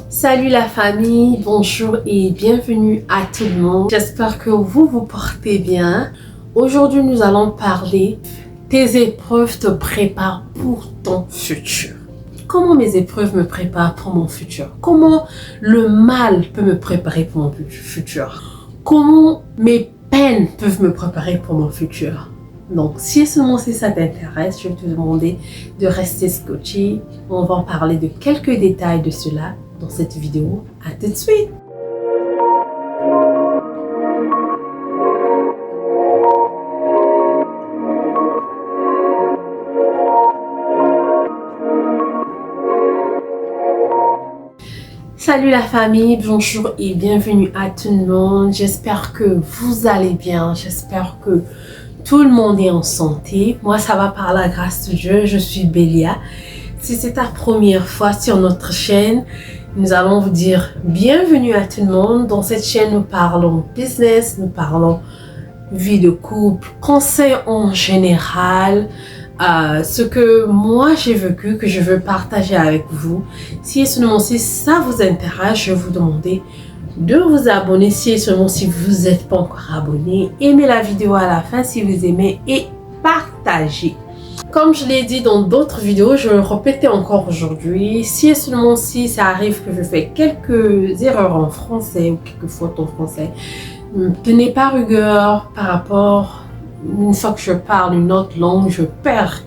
Salut la famille, bonjour et bienvenue à tout le monde. J'espère que vous vous portez bien. Aujourd'hui, nous allons parler tes épreuves te préparent pour ton futur. Comment mes épreuves me préparent pour mon futur? Comment le mal peut me préparer pour mon futur? Comment mes peines peuvent me préparer pour mon futur? Donc, si seulement si ça t'intéresse, je vais te demander de rester scotché. On va en parler de quelques détails de cela dans cette vidéo. À tout de suite! Salut la famille, bonjour et bienvenue à tout le monde. J'espère que vous allez bien, j'espère que tout le monde est en santé. Moi, ça va par la grâce de Dieu. Je suis Bélia. Si c'est ta première fois sur notre chaîne, nous allons vous dire bienvenue à tout le monde. Dans cette chaîne, nous parlons business, nous parlons vie de couple, conseils en général, ce que moi j'ai vécu, que je veux partager avec vous. Si seulement si ça vous intéresse, je vais vous demander de vous abonner si seulement si vous n'êtes pas encore abonné. Aimez la vidéo à la fin si vous aimez et partagez. Comme je l'ai dit dans d'autres vidéos, je le répète encore aujourd'hui. Si seulement si ça arrive que je fais quelques erreurs en français ou quelques fautes en français, ne tenez pas rigueur par rapport, une fois que je parle une autre langue, je perds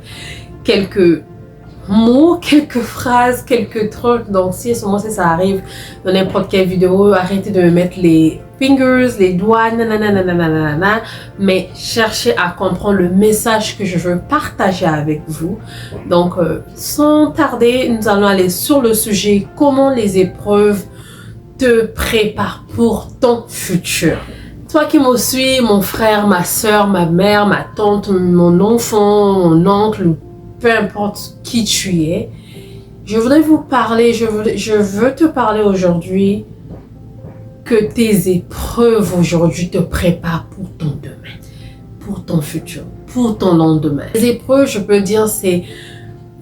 quelques mots, quelques phrases, quelques trucs. Donc si seulement si ça arrive dans n'importe quelle vidéo, arrêtez de me mettre les fingers, les doigts, nanana, mais cherchez à comprendre le message que je veux partager avec vous. Donc sans tarder, nous allons aller sur le sujet comment les épreuves te préparent pour ton futur. Toi qui me suis, mon frère, ma soeur, ma mère, ma tante, mon enfant, mon oncle, peu importe qui tu es, je voudrais vous parler, je veux te parler aujourd'hui que tes épreuves aujourd'hui te préparent pour ton demain, pour ton futur, pour ton lendemain. Les épreuves, je peux dire, c'est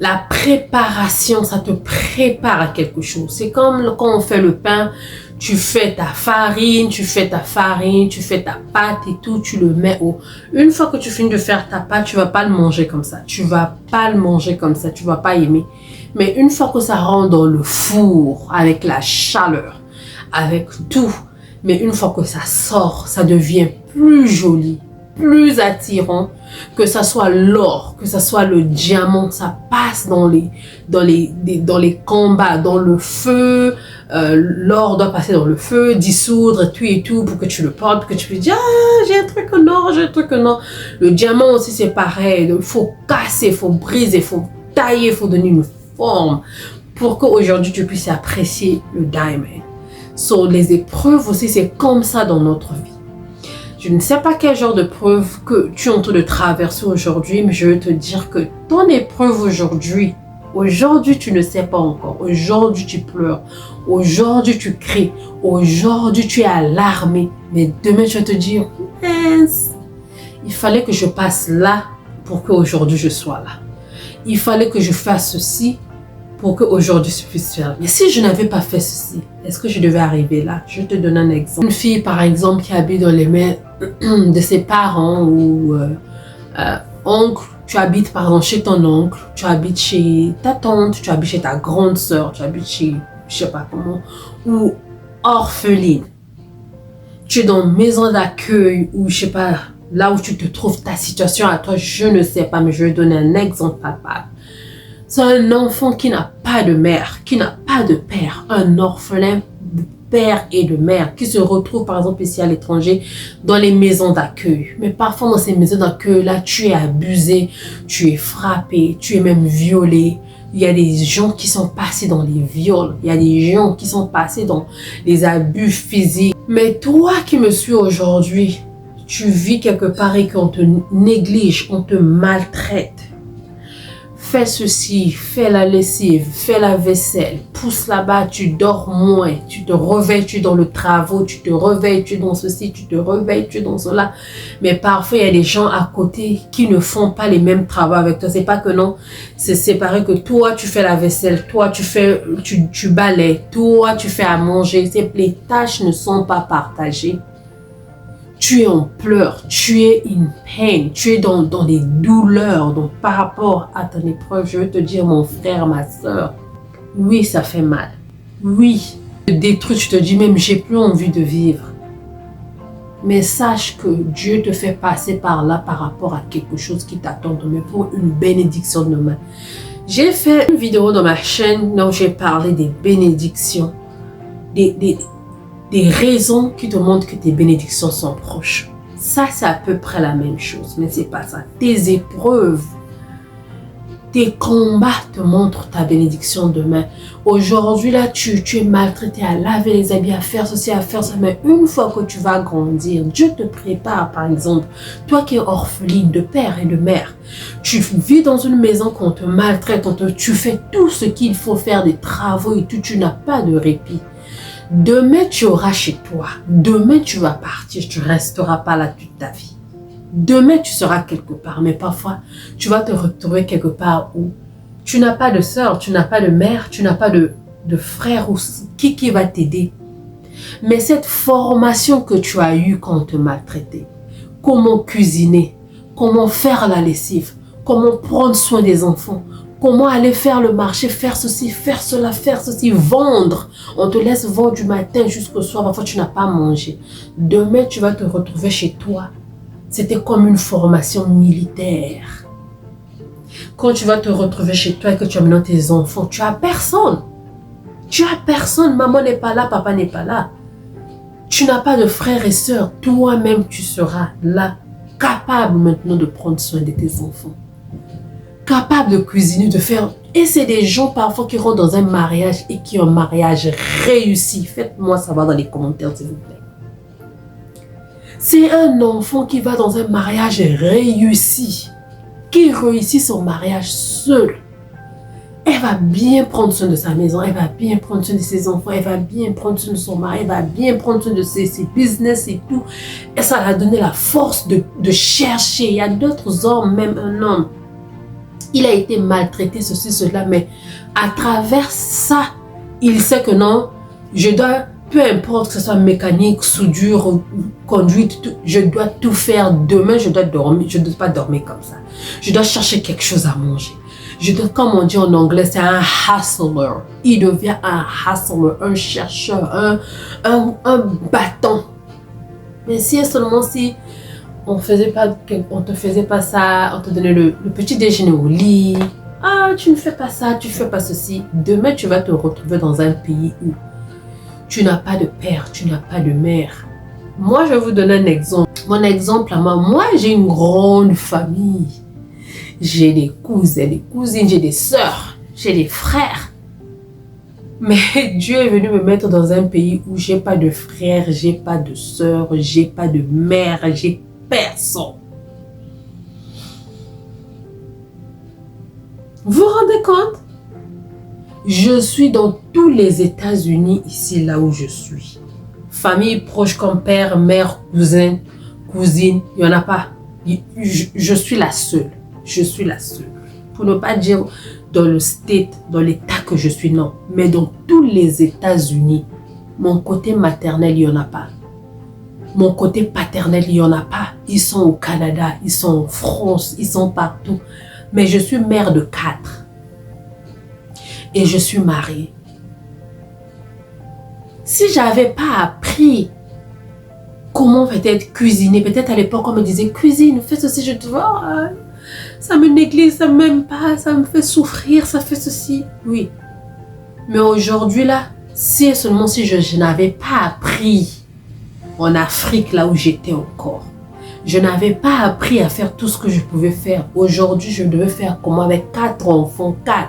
la préparation, ça te prépare à quelque chose. C'est comme quand on fait le pain, tu fais ta farine, tu fais ta pâte et tout, tu le mets au... Une fois que tu finis de faire ta pâte, tu vas pas le manger comme ça. Tu vas pas le manger comme ça, tu vas pas aimer. Mais une fois que ça rentre dans le four, avec la chaleur, avec tout, mais une fois que ça sort, ça devient plus joli, plus attirant, que ça soit l'or, que ça soit le diamant, ça passe dans les combats, dans le feu. L'or doit passer dans le feu, dissoudre tout et tout pour que tu le portes, pour que tu puisses dire ah, j'ai un truc en or, j'ai un truc en or. Le diamant aussi c'est pareil, il faut casser, il faut briser, il faut tailler, il faut donner une forme pour qu'aujourd'hui tu puisses apprécier le diamond. So, les épreuves aussi c'est comme ça dans notre vie. Je ne sais pas quel genre de preuve que tu es en train de traverser aujourd'hui, mais je veux te dire que ton épreuve aujourd'hui, tu ne sais pas encore. Aujourd'hui, tu pleures. Aujourd'hui, tu cries. Aujourd'hui, tu es alarmé. Mais demain, tu vas te dire, mince, il fallait que je passe là pour qu'aujourd'hui, je sois là. Il fallait que je fasse ceci pour qu'aujourd'hui, je puisse faire. Mais si je n'avais pas fait ceci, est-ce que je devais arriver là? Je te donne un exemple. Une fille, par exemple, qui habite dans les mains de ses parents ou oncle, tu habites par exemple chez ton oncle, tu habites chez ta tante, tu habites chez ta grande soeur, tu habites chez, je sais pas comment, ou orpheline. Tu es dans une maison d'accueil ou je sais pas, là où tu te trouves, ta situation à toi, je ne sais pas, mais je vais donner un exemple palpable. C'est un enfant qui n'a pas de mère, qui n'a pas de père, un orphelin de père et de mère qui se retrouve par exemple ici à l'étranger dans les maisons d'accueil. Mais parfois dans ces maisons d'accueil là, tu es abusé, tu es frappé, tu es même violé. Il y a des gens qui sont passés dans les viols, il y a des gens qui sont passés dans les abus physiques. Mais toi qui me suis aujourd'hui, tu vis quelque part et qu'on te néglige, on te maltraite. fais ceci, fais la lessive, fais la vaisselle, pousse là-bas, tu dors moins, tu te réveilles, tu es dans le travail, tu te réveilles, tu es dans ceci, tu te réveilles, tu es dans cela. Mais parfois, il y a des gens à côté qui ne font pas les mêmes travaux avec toi. C'est pas que non, c'est séparé que toi, tu fais la vaisselle, toi, tu balais, toi, tu fais à manger. Les tâches ne sont pas partagées. Tu es en pleurs, tu es in pain, tu es dans des douleurs. Donc, par rapport à ton épreuve, je veux te dire, mon frère, ma soeur, oui, ça fait mal. Oui, tu te détruis, tu te dis même, j'ai plus envie de vivre. Mais sache que Dieu te fait passer par là par rapport à quelque chose qui t'attend demain pour une bénédiction demain. J'ai fait une vidéo dans ma chaîne où j'ai parlé des bénédictions, des raisons qui te montrent que tes bénédictions sont proches. Ça, c'est à peu près la même chose, mais c'est pas ça. Tes épreuves, tes combats te montrent ta bénédiction demain. Aujourd'hui, là, tu es maltraité à laver les habits, à faire ceci, à faire ça. Mais une fois que tu vas grandir, Dieu te prépare, par exemple. Toi qui es orpheline de père et de mère, tu vis dans une maison qu'on te maltraite, tu fais tout ce qu'il faut faire, des travaux et tout, tu n'as pas de répit. Demain, tu auras chez toi. Demain, tu vas partir. Tu ne resteras pas là toute ta vie. Demain, tu seras quelque part. Mais parfois, tu vas te retrouver quelque part où tu n'as pas de soeur, tu n'as pas de mère, tu n'as pas de frère ou qui va t'aider. Mais cette formation que tu as eue quand on te maltraitait, comment cuisiner, comment faire la lessive, comment prendre soin des enfants, comment aller faire le marché, faire ceci, faire cela, faire ceci, vendre. On te laisse vendre du matin jusqu'au soir, parfois tu n'as pas mangé. Demain, tu vas te retrouver chez toi. C'était comme une formation militaire. Quand tu vas te retrouver chez toi et que tu amènes tes enfants, tu as personne. Tu as personne. Maman n'est pas là, papa n'est pas là. Tu n'as pas de frères et sœurs. Toi-même, tu seras là, capable maintenant de prendre soin de tes enfants. Capable de cuisiner, de faire. Et c'est des gens parfois qui rentrent dans un mariage et qui ont un mariage réussi. Faites-moi savoir dans les commentaires, s'il vous plaît. C'est un enfant qui va dans un mariage réussi, qui réussit son mariage seul. Elle va bien prendre soin de sa maison, elle va bien prendre soin de ses enfants, elle va bien prendre soin de son mari, elle va bien prendre soin de ses business et tout. Et ça va donner la force de chercher. Il y a d'autres hommes, même un homme. Il a été maltraité, ceci, cela, mais à travers ça, il sait que non, je dois, peu importe que ce soit mécanique, soudure, ou conduite, je dois tout faire. Demain, je dois dormir, je ne dois pas dormir comme ça. Je dois chercher quelque chose à manger. Je dois, comme on dit en anglais, c'est un hustler. Il devient un hustler, un chercheur, un battant. Mais si seulement si on te faisait pas ça, on te donnait le petit déjeuner au lit. Ah, tu ne fais pas ça, tu ne fais pas ceci. Demain, tu vas te retrouver dans un pays où tu n'as pas de père, tu n'as pas de mère. Moi, je vais vous donner un exemple. Mon exemple à moi, j'ai une grande famille. J'ai des cousins, des cousines, j'ai des sœurs, j'ai des frères. Mais Dieu est venu me mettre dans un pays où j'ai pas de frères, j'ai pas de sœurs, j'ai pas de mère, j'ai personne. Vous vous rendez compte? Je suis dans tous les États-Unis, ici, là où je suis. Famille proche comme père, mère, cousin, cousine, il n'y en a pas. Je suis la seule. Je suis la seule. Pour ne pas dire dans le state, dans l'état que je suis, non. Mais dans tous les États-Unis, mon côté maternel, il n'y en a pas. Mon côté paternel, il n'y en a pas. Ils sont au Canada, ils sont en France, ils sont partout. Mais je suis mère de 4. Et je suis mariée. Si je n'avais pas appris comment peut-être cuisiner, peut-être à l'époque on me disait cuisine, fais ceci, je te vois, ça me néglige, ça ne m'aime pas, ça me fait souffrir, ça fait ceci. Oui. Mais aujourd'hui là, si seulement si je n'avais pas appris en Afrique là où j'étais encore, je n'avais pas appris à faire tout ce que je pouvais faire. Aujourd'hui, je devais faire comment avec 4 enfants, 4.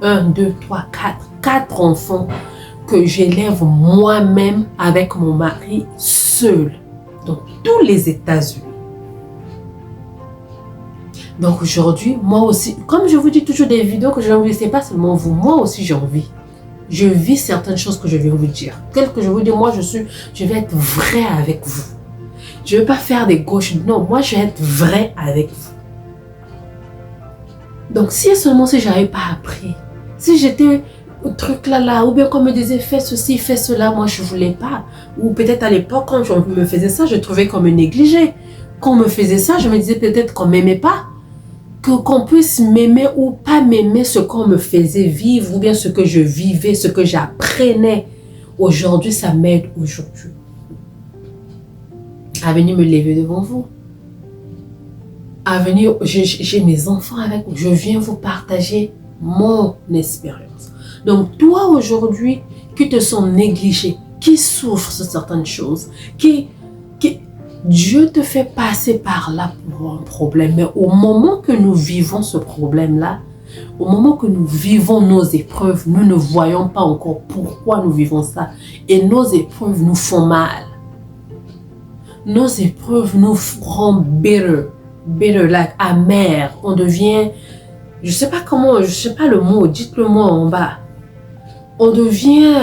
1, 2, 3, 4. 4 enfants que j'élève moi-même avec mon mari seul dans tous les États-Unis. Donc aujourd'hui, moi aussi, comme je vous dis toujours des vidéos que j'ai envie, c'est pas seulement vous, moi aussi j'ai envie. Je vis certaines choses que je viens vous dire. Tel que je vous dis, moi je vais être vrai avec vous. Je ne vais pas faire des gauches, non, moi je vais être vrai avec vous. Donc si seulement si j'avais pas appris, si j'étais au truc là, ou bien qu'on me disait fais ceci, fais cela, moi je voulais pas. Ou peut-être à l'époque quand on me faisait ça, je trouvais qu'on me négligeait. Quand on me faisait ça, je me disais peut-être qu'on m'aimait pas. Qu'on puisse m'aimer ou pas m'aimer ce qu'on me faisait vivre ou bien ce que je vivais, ce que j'apprenais. Aujourd'hui, ça m'aide aujourd'hui à venir me lever devant vous. À venir, j'ai mes enfants avec moi. Je viens vous partager mon expérience. Donc toi aujourd'hui, qui te sens négligé, qui souffre de certaines choses, Dieu te fait passer par là pour un problème. Mais au moment que nous vivons ce problème-là, au moment que nous vivons nos épreuves, nous ne voyons pas encore pourquoi nous vivons ça. Et nos épreuves nous font mal. Nos épreuves nous rendent bitter, like amer. On devient, je sais pas le mot, dites-le-moi en bas. On devient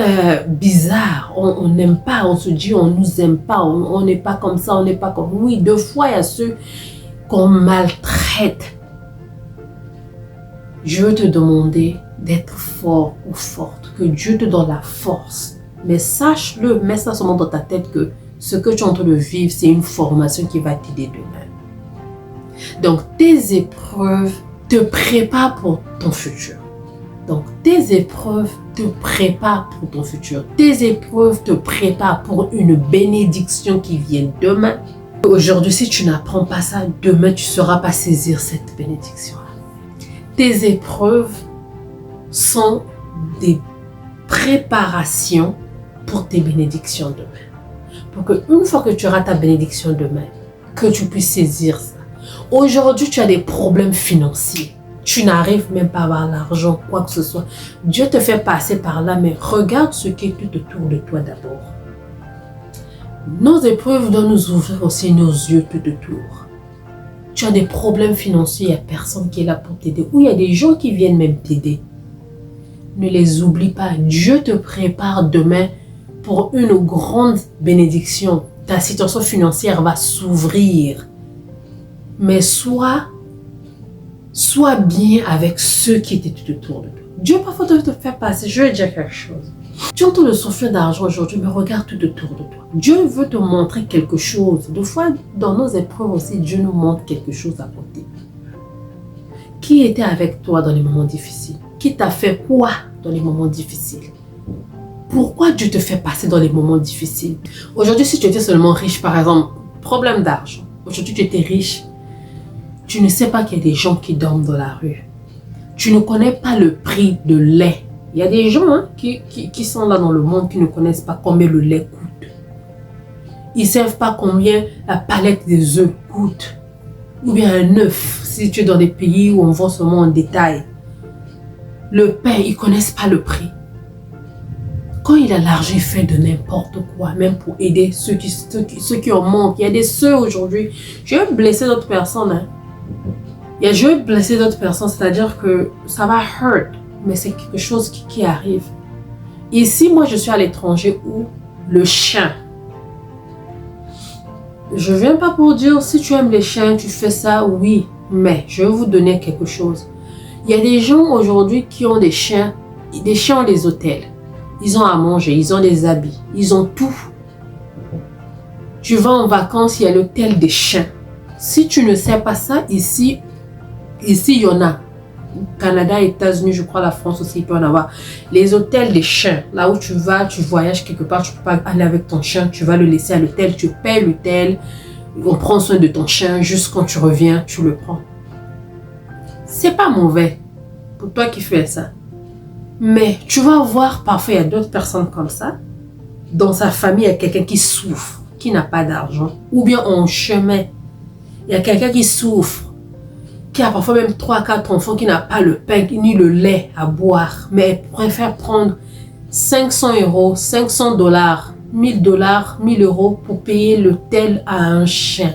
bizarre, on n'aime pas, on se dit on nous aime pas, on n'est pas comme ça, on n'est pas comme... Oui, deux fois il y a ceux qu'on maltraite. Je veux te demander d'être fort ou forte, que Dieu te donne la force. Mais sache-le, mets ça seulement dans ta tête que ce que tu es en train de vivre, c'est une formation qui va t'aider demain. Donc tes épreuves te préparent pour ton futur. Donc, tes épreuves te préparent pour ton futur. Tes épreuves te préparent pour une bénédiction qui vient demain. Aujourd'hui, si tu n'apprends pas ça, demain, tu ne sauras pas saisir cette bénédiction-là. Tes épreuves sont des préparations pour tes bénédictions demain. Pour qu'une fois que tu auras ta bénédiction demain, que tu puisses saisir ça. Aujourd'hui, tu as des problèmes financiers. Tu n'arrives même pas à avoir l'argent, quoi que ce soit. Dieu te fait passer par là, mais regarde ce qui est tout autour de toi d'abord. Nos épreuves doivent nous ouvrir aussi nos yeux tout autour. Tu as des problèmes financiers, il n'y a personne qui est là pour t'aider. Ou il y a des gens qui viennent même t'aider. Ne les oublie pas. Dieu te prépare demain pour une grande bénédiction. Ta situation financière va s'ouvrir. Mais sois bien avec ceux qui étaient tout autour de toi. Dieu parfois te faire passer. Je vais dire quelque chose. Tu es en train de souffrir d'argent aujourd'hui, mais regarde tout autour de toi. Dieu veut te montrer quelque chose. Des fois, dans nos épreuves aussi, Dieu nous montre quelque chose à côté. Qui était avec toi dans les moments difficiles? Qui t'a fait quoi dans les moments difficiles? Pourquoi Dieu te fait passer dans les moments difficiles? Aujourd'hui, si tu étais seulement riche, par exemple, problème d'argent. Aujourd'hui, tu étais riche. Tu ne sais pas qu'il y a des gens qui dorment dans la rue. Tu ne connais pas le prix de lait. Il y a des gens qui sont là dans le monde qui ne connaissent pas combien le lait coûte. Ils ne savent pas combien la palette des œufs coûte. Ou bien un œuf, si tu es dans des pays où on vend seulement en détail. Le pain, ils ne connaissent pas le prix. Quand il a l'argent, il fait de n'importe quoi, même pour aider ceux qui en manquent. Il y a des soeurs aujourd'hui. Je vais blesser d'autres personnes. Je vais blesser d'autres personnes, c'est-à-dire que ça va hurt, mais c'est quelque chose qui arrive. Ici, moi, je suis à l'étranger où le chien. Je ne viens pas pour dire si tu aimes les chiens, tu fais ça, oui, mais je vais vous donner quelque chose. Il y a des gens aujourd'hui qui ont des chiens ont des hôtels. Ils ont à manger, ils ont des habits, ils ont tout. Tu vas en vacances, il y a l'hôtel des chiens. Si tu ne sais pas ça, ici il y en a. Canada, États-Unis, je crois la France aussi, il peut en avoir. Les hôtels des chiens, là où tu vas, tu voyages quelque part, tu ne peux pas aller avec ton chien, tu vas le laisser à l'hôtel, tu payes l'hôtel, on prend soin de ton chien, juste quand tu reviens, tu le prends. C'est pas mauvais pour toi qui fais ça. Mais tu vas voir, parfois il y a d'autres personnes comme ça. Dans sa famille, il y a quelqu'un qui souffre, qui n'a pas d'argent. Ou bien en chemin, il y a quelqu'un qui souffre, qui a parfois même 3-4 enfants, qui n'a pas le pain ni le lait à boire. Mais elle préfère prendre 500 €, 500 $, 1000 $, 1000 € pour payer l'hôtel à un chien.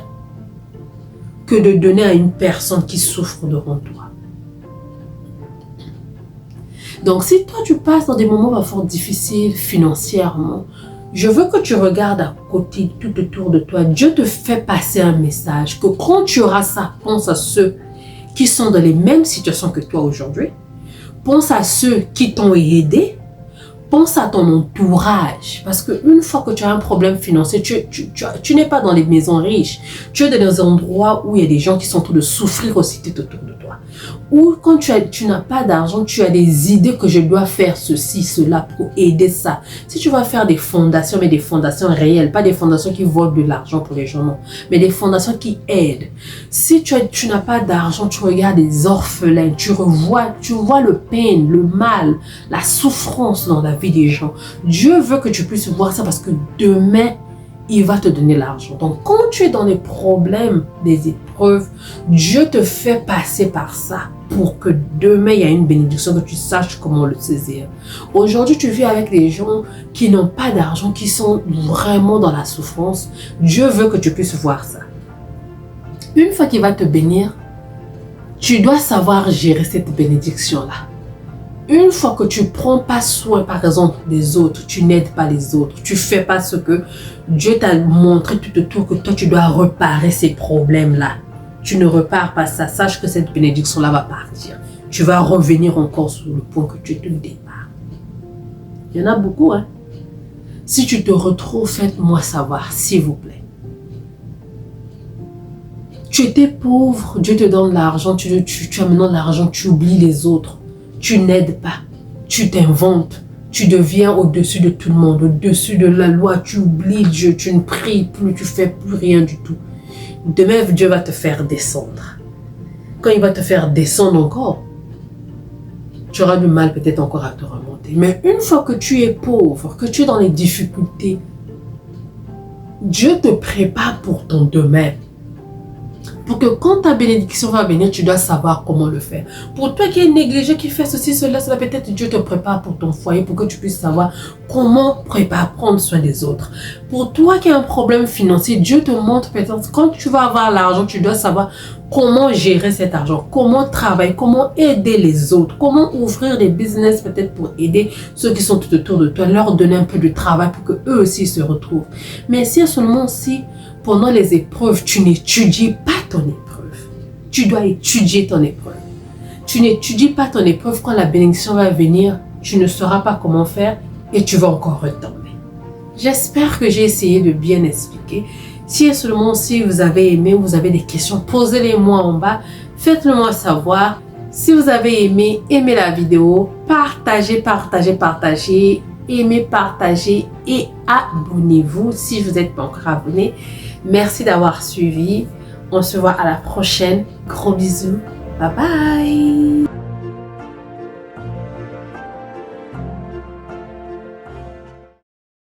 que de donner à une personne qui souffre devant toi. Donc, si toi, tu passes dans des moments fort difficiles financièrement, je veux que tu regardes à côté, tout autour de toi. Dieu te fait passer un message que quand tu auras ça, pense à ceux qui sont dans les mêmes situations que toi aujourd'hui. Pense à ceux qui t'ont aidé. Pense à ton entourage. Parce qu'une fois que tu as un problème financier, tu n'es pas dans les maisons riches. Tu es dans des endroits où il y a des gens qui sont en train de souffrir aussi tout autour de toi. Ou quand tu n'as pas d'argent, tu as des idées que je dois faire ceci, cela pour aider ça. Si tu vas faire des fondations, mais des fondations réelles, pas des fondations qui volent de l'argent pour les gens, non, mais des fondations qui aident. Si tu n'as pas d'argent, tu regardes des orphelins, tu vois le peine, le mal, la souffrance dans la vie des gens. Dieu veut que tu puisses voir ça parce que demain, il va te donner l'argent. Donc, quand tu es dans les problèmes, des épreuves, Dieu te fait passer par ça pour que demain, il y a une bénédiction, que tu saches comment le saisir. Aujourd'hui, tu vis avec des gens qui n'ont pas d'argent, qui sont vraiment dans la souffrance. Dieu veut que tu puisses voir ça. Une fois qu'il va te bénir, tu dois savoir gérer cette bénédiction-là. Une fois que tu ne prends pas soin, par exemple, des autres, tu n'aides pas les autres, tu ne fais pas ce que Dieu t'a montré tout autour, que toi, tu dois réparer ces problèmes-là. Tu ne répares pas ça. Sache que cette bénédiction-là va partir. Tu vas revenir encore sur le point que tu étais au départ. Il y en a beaucoup, hein. Si tu te retrouves, faites-moi savoir, s'il vous plaît. Tu étais pauvre, Dieu te donne l'argent, tu as maintenant l'argent, tu oublies les autres. Tu n'aides pas, tu t'inventes, tu deviens au-dessus de tout le monde, au-dessus de la loi, tu oublies Dieu, tu ne pries plus, tu ne fais plus rien du tout. Demain, Dieu va te faire descendre. Quand il va te faire descendre encore, tu auras du mal peut-être encore à te remonter. Mais une fois que tu es pauvre, que tu es dans les difficultés, Dieu te prépare pour ton demain. Pour que quand ta bénédiction va venir, tu dois savoir comment le faire. Pour toi qui es négligé, qui fait ceci, cela, peut-être Dieu te prépare pour ton foyer, pour que tu puisses savoir comment prendre soin des autres. Pour toi qui as un problème financier, Dieu te montre peut-être, quand tu vas avoir l'argent, tu dois savoir comment gérer cet argent, comment travailler, comment aider les autres, comment ouvrir des business peut-être pour aider ceux qui sont tout autour de toi, leur donner un peu de travail pour qu'eux aussi se retrouvent. Mais si seulement si pendant les épreuves, tu n'étudies pas ton épreuve. Tu dois étudier ton épreuve. Tu n'étudies pas ton épreuve, quand la bénédiction va venir, tu ne sauras pas comment faire et tu vas encore retomber. J'espère que j'ai essayé de bien expliquer. Si seulement si vous avez aimé ou vous avez des questions, posez-les-moi en bas. Faites-le-moi savoir. Si vous avez aimé, aimez la vidéo. Partagez. Aimez, partagez et abonnez-vous si vous n'êtes pas encore abonné. Merci d'avoir suivi. On se voit à la prochaine. Gros bisous. Bye bye.